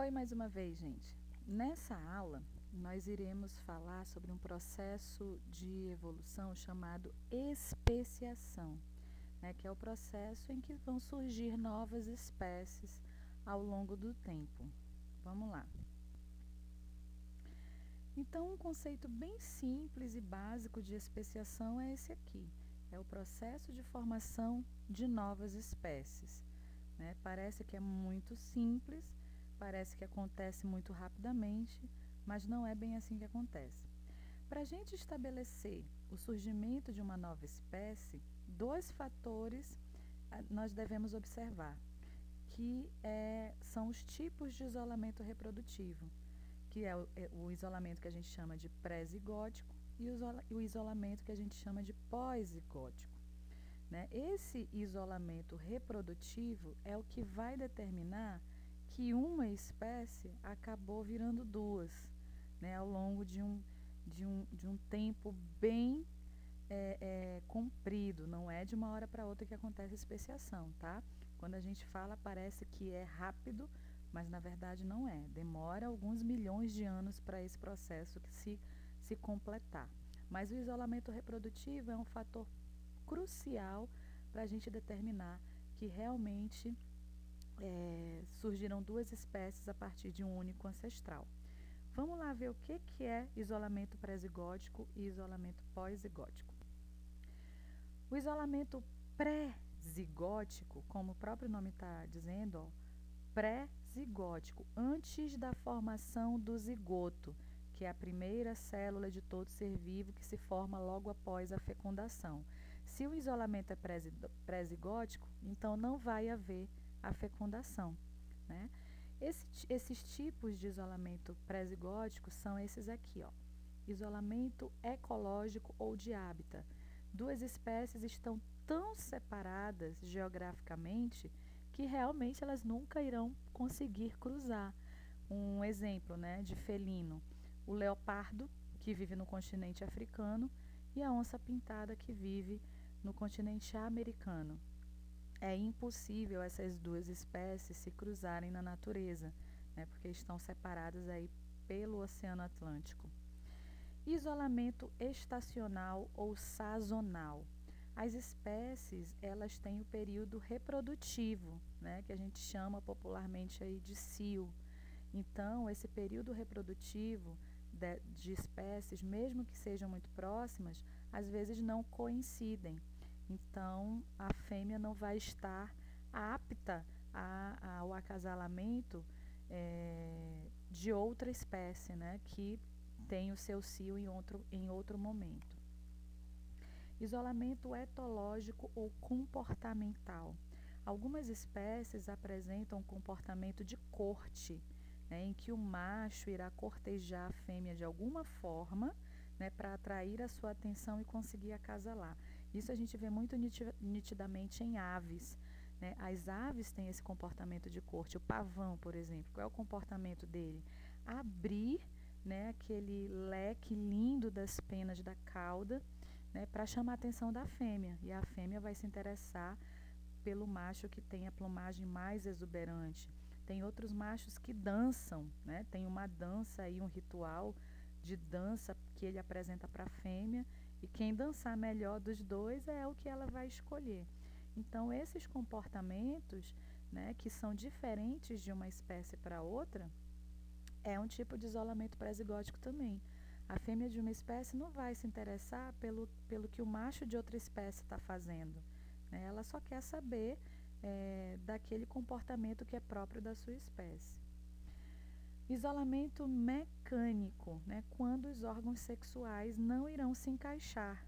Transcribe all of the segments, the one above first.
Oi, mais uma vez, gente. Nessa aula, nós iremos falar sobre um processo de evolução chamado especiação, né, que é o processo em que vão surgir novas espécies ao longo do tempo. Vamos lá. Então, um conceito bem simples e básico de especiação é esse aqui. É o processo de formação de novas espécies, né? Parece que é muito simples, parece que acontece muito rapidamente, mas não é bem assim que acontece. Para a gente estabelecer o surgimento de uma nova espécie, dois fatores nós devemos observar, que são os tipos de isolamento reprodutivo, que é o isolamento que a gente chama de pré-zigótico e o isolamento que a gente chama de pós-zigótico. Né? Esse isolamento reprodutivo é o que vai determinar que uma espécie acabou virando duas, né? Ao longo de um tempo bem comprido, não é de uma hora para outra que acontece a especiação, tá? Quando a gente fala, parece que é rápido, mas na verdade não é. Demora alguns milhões de anos para esse processo se completar. Mas o isolamento reprodutivo é um fator crucial para a gente determinar que realmente surgiram duas espécies a partir de um único ancestral. Vamos lá ver o que é isolamento pré-zigótico e isolamento pós-zigótico. O isolamento pré-zigótico, como o próprio nome está dizendo, pré-zigótico, antes da formação do zigoto, que é a primeira célula de todo ser vivo que se forma logo após a fecundação. Se o isolamento é pré-zigótico, então não vai haver a fecundação, né? Esses tipos de isolamento pré-zigótico são esses aqui, ó. Isolamento ecológico ou de hábitat. Duas espécies estão tão separadas geograficamente que realmente elas nunca irão conseguir cruzar. Um exemplo, né, de felino, o leopardo, que vive no continente africano, e a onça-pintada, que vive no continente americano. É impossível essas duas espécies se cruzarem na natureza, né, porque estão separadas aí pelo Oceano Atlântico. Isolamento estacional ou sazonal. As espécies, elas têm o período reprodutivo, né, que a gente chama popularmente aí de cio. Então, esse período reprodutivo de espécies, mesmo que sejam muito próximas, às vezes não coincidem. Então, a fêmea não vai estar apta ao acasalamento de outra espécie, né, que tem o seu cio em outro momento. Isolamento etológico ou comportamental. Algumas espécies apresentam um comportamento de corte, né, em que o macho irá cortejar a fêmea de alguma forma, né, para atrair a sua atenção e conseguir acasalar. Isso a gente vê muito nitidamente em aves, né? As aves têm esse comportamento de corte. O pavão, por exemplo, qual é o comportamento dele? Abrir, né, aquele leque lindo das penas da cauda, né, para chamar a atenção da fêmea. E a fêmea vai se interessar pelo macho que tem a plumagem mais exuberante. Tem outros machos que dançam, né? Tem uma dança aí, um ritual de dança que ele apresenta para a fêmea, e quem dançar melhor dos dois é o que ela vai escolher. Então, esses comportamentos, né, que são diferentes de uma espécie para outra, é um tipo de isolamento pré-zigótico também. A fêmea de uma espécie não vai se interessar pelo que o macho de outra espécie está fazendo, né? Ela só quer saber daquele comportamento que é próprio da sua espécie. Isolamento mecânico, né? Quando os órgãos sexuais não irão se encaixar,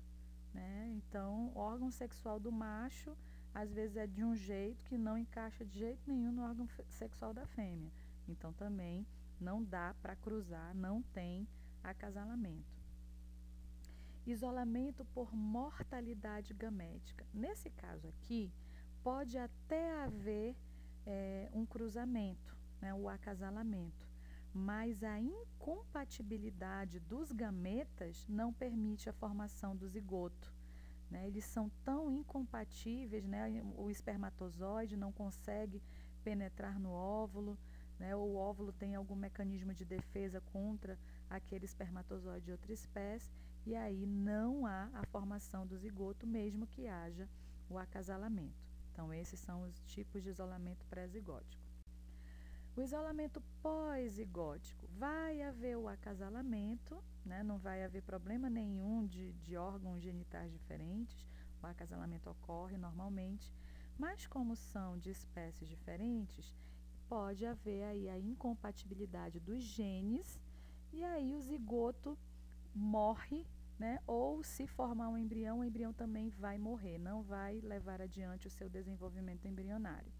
né? Então, o órgão sexual do macho, às vezes, é de um jeito que não encaixa de jeito nenhum no órgão sexual da fêmea. Então, também não dá para cruzar, não tem acasalamento. Isolamento por mortalidade gamética. Nesse caso aqui, pode até haver um cruzamento, né, o acasalamento, mas a incompatibilidade dos gametas não permite a formação do zigoto, né? Eles são tão incompatíveis, né? O espermatozoide não consegue penetrar no óvulo, né, ou o óvulo tem algum mecanismo de defesa contra aquele espermatozoide de outra espécie, e aí não há a formação do zigoto, mesmo que haja o acasalamento. Então, esses são os tipos de isolamento pré-zigótico. O isolamento pós-zigótico, vai haver o acasalamento, né? Não vai haver problema nenhum de órgãos genitais diferentes, o acasalamento ocorre normalmente, mas como são de espécies diferentes, pode haver aí a incompatibilidade dos genes e aí o zigoto morre, né? Ou se formar um embrião, o embrião também vai morrer, não vai levar adiante o seu desenvolvimento embrionário.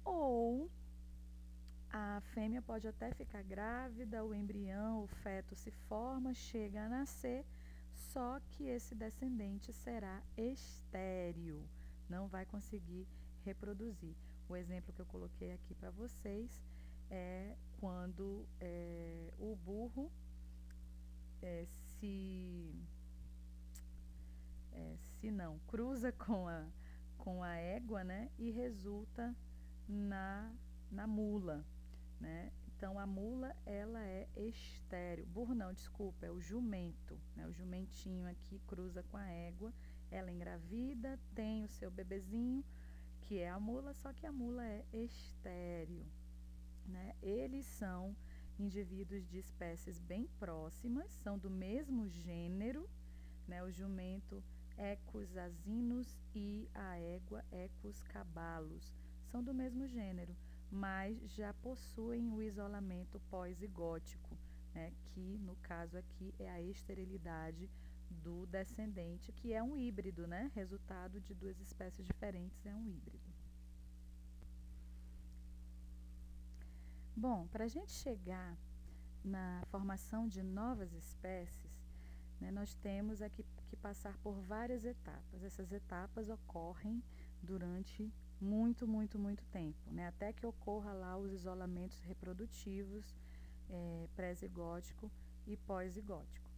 Ou a fêmea pode até ficar grávida, o embrião, o feto se forma, chega a nascer, só que esse descendente será estéril, não vai conseguir reproduzir. O exemplo que eu coloquei aqui para vocês é quando o burro se não cruza com a égua, né, e resulta na mula, né? Então a mula ela é estéril. Burro não, desculpa, é o jumento, né? O jumentinho aqui cruza com a égua, ela engravida, tem o seu bebezinho, que é a mula, só que a mula é estéril, né? Eles são indivíduos de espécies bem próximas, são do mesmo gênero, né? O jumento Equus asinus e a égua Equus cabalus são do mesmo gênero, mas já possuem o isolamento pós-zigótico, né? Que no caso aqui é a esterilidade do descendente, que é um híbrido, né? Resultado de duas espécies diferentes, é um híbrido. Bom, para a gente chegar na formação de novas espécies, né, nós temos aqui que passar por várias etapas. Essas etapas ocorrem durante muito tempo, né, até que ocorra lá os isolamentos reprodutivos pré-zigótico e pós-zigótico.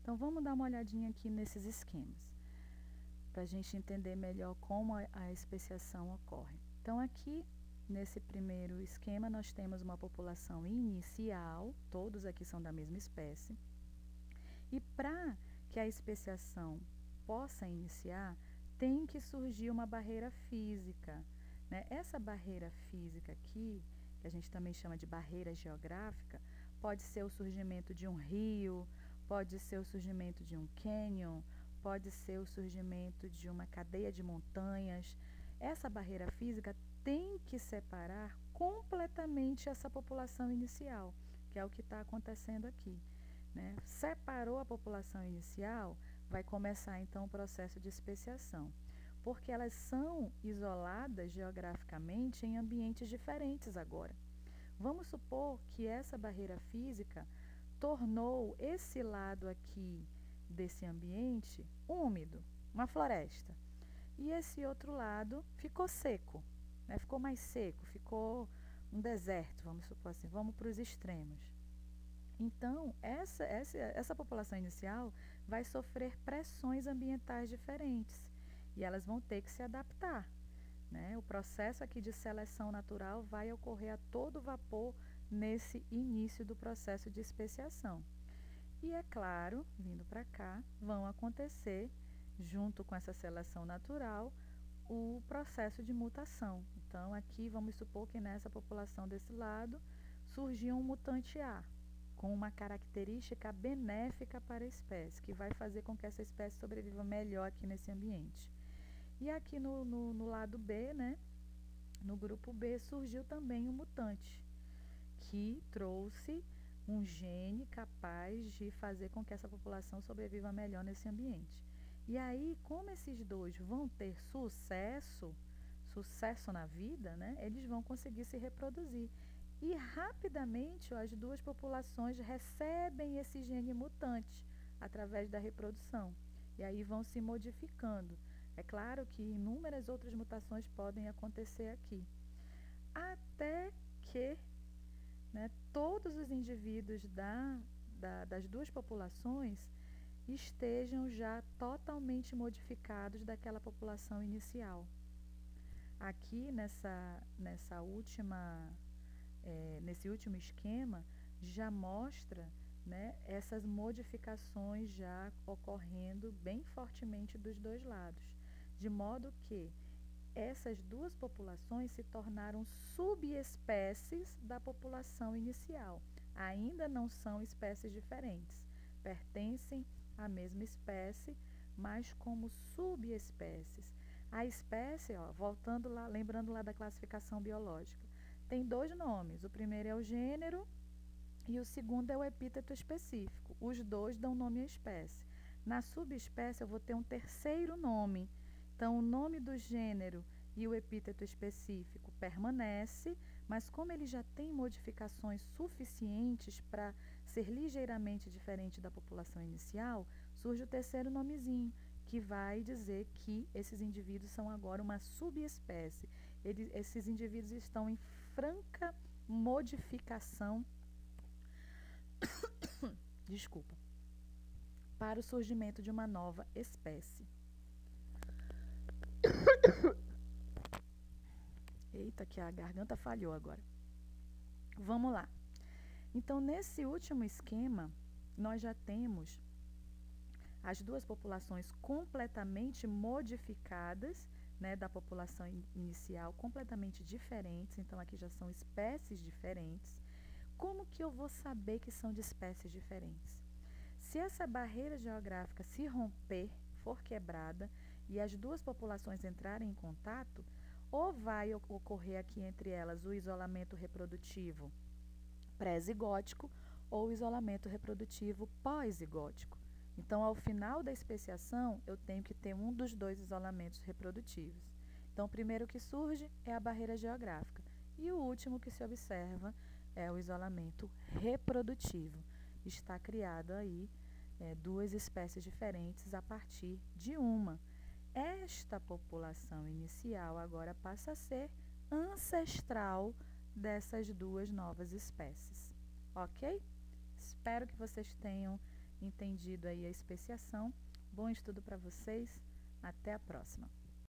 Então, vamos dar uma olhadinha aqui nesses esquemas, para a gente entender melhor como a especiação ocorre. Então, aqui nesse primeiro esquema, nós temos uma população inicial, todos aqui são da mesma espécie, e para que a especiação possa iniciar, tem que surgir uma barreira física, né? Essa barreira física aqui, que a gente também chama de barreira geográfica, pode ser o surgimento de um rio, pode ser o surgimento de um cânion, pode ser o surgimento de uma cadeia de montanhas. Essa barreira física tem que separar completamente essa população inicial, que é o que está acontecendo aqui, né? Separou a população inicial, vai começar então o processo de especiação, porque elas são isoladas geograficamente em ambientes diferentes agora. Vamos supor que essa barreira física tornou esse lado aqui desse ambiente úmido, uma floresta, e esse outro lado ficou seco, né? Ficou mais seco, ficou um deserto, vamos supor assim, vamos para os extremos. Então, essa população inicial vai sofrer pressões ambientais diferentes e elas vão ter que se adaptar, né? O processo aqui de seleção natural vai ocorrer a todo vapor nesse início do processo de especiação. E é claro, vindo para cá, vão acontecer, junto com essa seleção natural, o processo de mutação. Então, aqui vamos supor que nessa população desse lado surgiu um mutante A, com uma característica benéfica para a espécie, que vai fazer com que essa espécie sobreviva melhor aqui nesse ambiente. E aqui no lado B, né, no grupo B, surgiu também um mutante, que trouxe um gene capaz de fazer com que essa população sobreviva melhor nesse ambiente. E aí, como esses dois vão ter sucesso na vida, né, eles vão conseguir se reproduzir. E rapidamente as duas populações recebem esse gene mutante através da reprodução. E aí vão se modificando. É claro que inúmeras outras mutações podem acontecer aqui. Até que, né, todos os indivíduos das duas populações estejam já totalmente modificados daquela população inicial. Aqui nessa última nesse último esquema, já mostra, né, essas modificações já ocorrendo bem fortemente dos dois lados, de modo que essas duas populações se tornaram subespécies da população inicial. Ainda não são espécies diferentes, pertencem à mesma espécie, mas como subespécies. A espécie, ó, voltando lá, lembrando lá da classificação biológica, tem dois nomes. O primeiro é o gênero e o segundo é o epíteto específico. Os dois dão nome à espécie. Na subespécie eu vou ter um terceiro nome. Então, o nome do gênero e o epíteto específico permanece, mas como ele já tem modificações suficientes para ser ligeiramente diferente da população inicial, surge o terceiro nomezinho, que vai dizer que esses indivíduos são agora uma subespécie. Esses indivíduos estão em franca modificação, desculpa, para o surgimento de uma nova espécie. Eita, que a garganta falhou agora. Vamos lá. Então, nesse último esquema, nós já temos as duas populações completamente modificadas, né, da população inicial, completamente diferentes. Então, aqui já são espécies diferentes. Como que eu vou saber que são de espécies diferentes? Se essa barreira geográfica se romper, for quebrada, e as duas populações entrarem em contato, ou vai ocorrer aqui entre elas o isolamento reprodutivo pré-zigótico ou o isolamento reprodutivo pós-zigótico. Então, ao final da especiação, eu tenho que ter um dos dois isolamentos reprodutivos. Então, o primeiro que surge é a barreira geográfica e o último que se observa é o isolamento reprodutivo. Está criado aí duas espécies diferentes a partir de uma. Esta população inicial agora passa a ser ancestral dessas duas novas espécies, ok? Espero que vocês tenham entendido aí a especiação. Bom estudo para vocês, até a próxima!